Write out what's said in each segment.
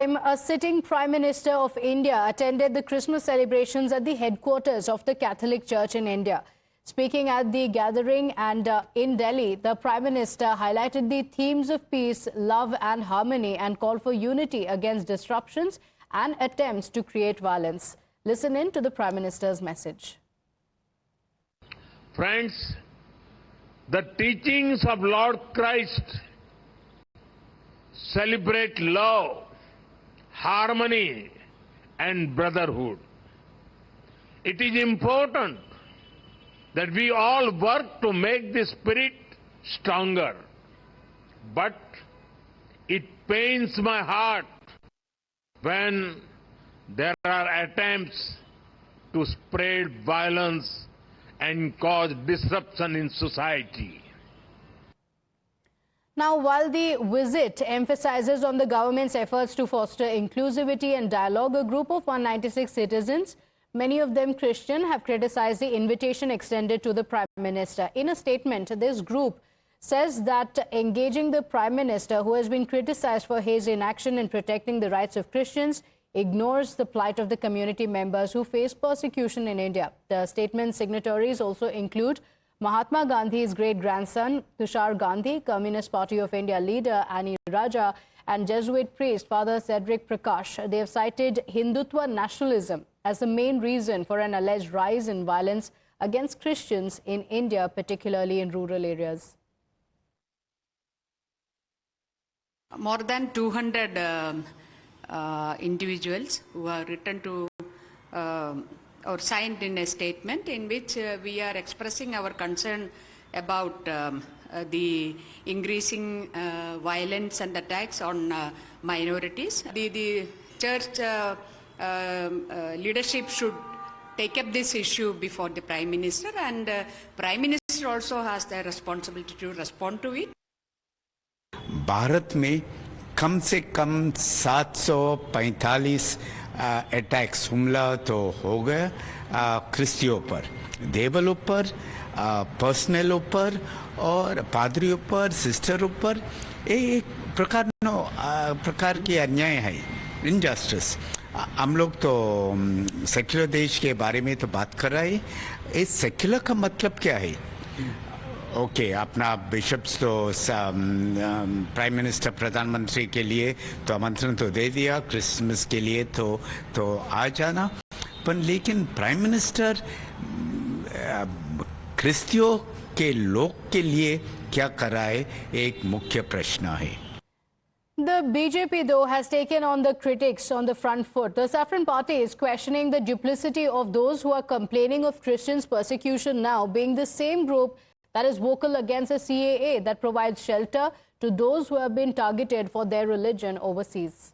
A sitting Prime Minister of India attended the Christmas celebrations at the headquarters of the Catholic Church in India. Speaking at the gathering in Delhi, the Prime Minister highlighted the themes of peace, love and harmony and called for unity against disruptions and attempts to create violence. Listen in to the Prime Minister's message. Friends, the teachings of Lord Christ celebrate love, harmony and brotherhood. It is important that we all work to make this spirit stronger. But it pains my heart when there are attempts to spread violence and cause disruption in society. Now, while the visit emphasizes on the government's efforts to foster inclusivity and dialogue, a group of 196 citizens, many of them Christian, have criticized the invitation extended to the Prime Minister. In a statement, this group says that engaging the Prime Minister, who has been criticized for his inaction in protecting the rights of Christians, ignores the plight of the community members who face persecution in India. The statement signatories also include Mahatma Gandhi's great-grandson, Tushar Gandhi, Communist Party of India leader Annie Raja, and Jesuit priest Father Cedric Prakash. They have cited Hindutva nationalism as the main reason for an alleged rise in violence against Christians in India, particularly in rural areas. More than 200 individuals who are written to or signed in a statement in which we are expressing our concern about the increasing violence and attacks on minorities. The church leadership should take up this issue before the Prime Minister, and Prime Minister also has the responsibility to respond to it. Bharat में कम से कम 745 attacks हमला तो हो गया क्रिस्टियों पर, देवलों पर, पर्सनलों पर और पादरियों पर, सिस्टरों पर। एक प्रकार की अन्याय है, इनजस्टिस। हम लोग तो सेक्युलर देश के बारे में तो बात कर रहे हैं। इस सेक्युलर का मतलब क्या है? ओके, अपना बिशप्स तो प्राइम मिनिस्टर प्रधानमंत्री के लिए तो आमंत्रण तो दे दिया, क्रिसमस के लिए तो आ जाना, पर लेकिन प्राइम मिनिस्टर क्रिस्तियों के लोग के लिए क्या कर रहा है, एक मुख्य प्रश्न है। The BJP, though, has taken on the critics on the front foot. The Saffron Party is questioning the duplicity of those who are complaining of Christians' persecution now being the same group that is vocal against a CAA that provides shelter to those who have been targeted for their religion overseas.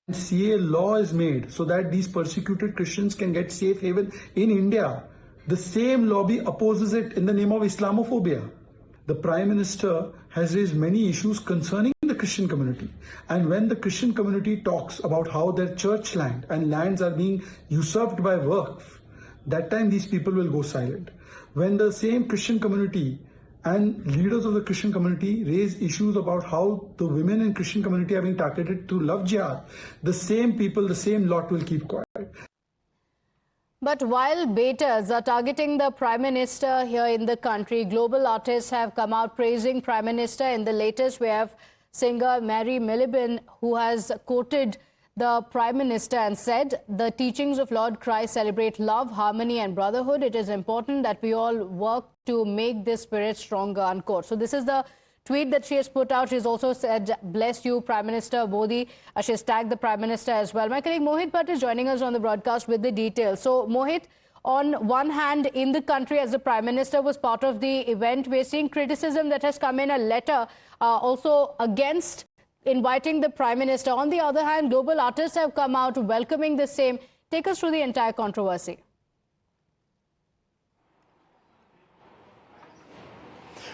CAA law is made so that these persecuted Christians can get safe haven in India. The same lobby opposes it in the name of Islamophobia. The Prime Minister has raised many issues concerning the Christian community. And when the Christian community talks about how their church land and lands are being usurped by Waqf, that time these people will go silent. When the same Christian community and leaders of the Christian community raise issues about how the women in Christian community are being targeted through love jihad, the same people, the same lot will keep quiet. But while baiters are targeting the Prime Minister here in the country, global artists have come out praising Prime Minister. In the latest, we have singer Mary Miliband, who has quoted the Prime Minister and said, the teachings of Lord Christ celebrate love, harmony and brotherhood. It is important that we all work to make this spirit stronger, unquote. So this is the tweet that she has put out. She's also said, bless you, Prime Minister Modi. She has tagged the Prime Minister as well. My colleague Mohit Bhatt is joining us on the broadcast with the details. So Mohit, on one hand, in the country, as the Prime Minister was part of the event, we're seeing criticism that has come in, a letter also against inviting the Prime Minister. On the other hand, global artists have come out welcoming the same. Take us through the entire controversy.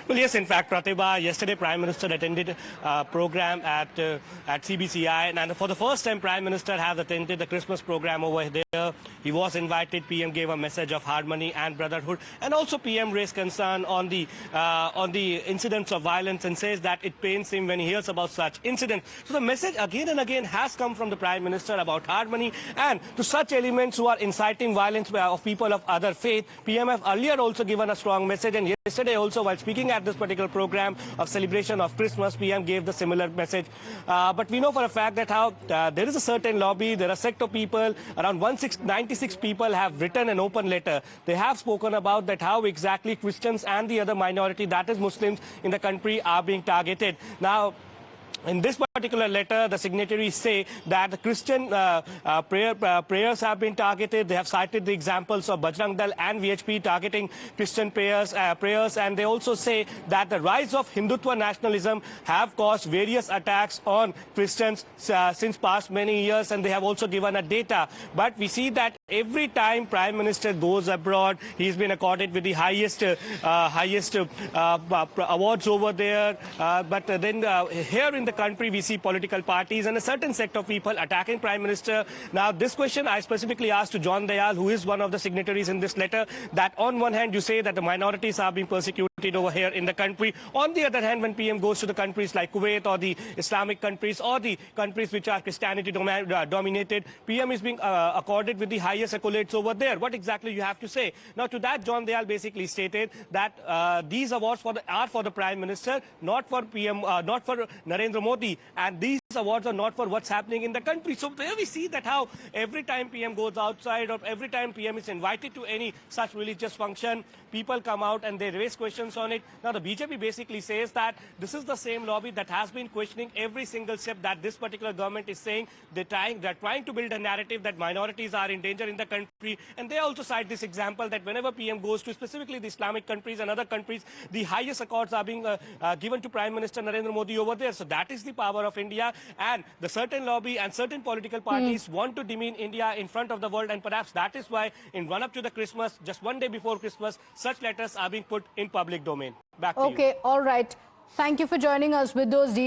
Well, yes, in fact, Pratibha, yesterday Prime Minister attended a program at CBCI, and for the first time Prime Minister has attended the Christmas program over there. He was invited. PM gave a message of harmony and brotherhood, and also PM raised concern on the incidents of violence and says that it pains him when he hears about such incidents. So the message again and again has come from the Prime Minister about harmony, and to such elements who are inciting violence of people of other faith. PM have earlier also given a strong message, and yesterday also, while speaking at this particular program of celebration of Christmas, PM gave the similar message. But we know for a fact that how there is a certain lobby, there are a sect of people, around 96 people have written an open letter. They have spoken about that how exactly Christians and the other minority, that is Muslims in the country, are being targeted. Now, in this particular letter, the signatories say that the Christian prayers have been targeted. They have cited the examples of Bajrang Dal and VHP targeting Christian prayers, and they also say that the rise of Hindutva nationalism have caused various attacks on Christians since past many years, and they have also given a data. But we see that every time Prime Minister goes abroad, he's been accorded with the highest awards over there. But then here in the country, we see political parties and a certain sect of people attacking Prime Minister. Now, this question I specifically asked to John Dayal, who is one of the signatories in this letter, that on one hand, you say that the minorities are being persecuted over here in the country. On the other hand, when PM goes to the countries like Kuwait or the Islamic countries or the countries which are Christianity dominated, PM is being accorded with the highest accolades over there. What exactly you have to say? Now, to that, John Dayal basically stated that these awards are for the Prime Minister, not for PM, not for Narendra Modi, and these awards are not for what's happening in the country. So there we see that how every time PM goes outside or every time PM is invited to any such religious function, people come out and they raise questions on it. Now the BJP basically says that this is the same lobby that has been questioning every single step that this particular government is saying. They're trying to build a narrative that minorities are in danger in the country, and they also cite this example that whenever PM goes to specifically the Islamic countries and other countries, the highest accords are being given to Prime Minister Narendra Modi over there. So that is the power of India, and the certain lobby and certain political parties want to demean India in front of the world, and perhaps that is why in run-up to the Christmas, just one day before Christmas, such letters are being put in public domain. Back to you. Okay, all right. Thank you for joining us with those details.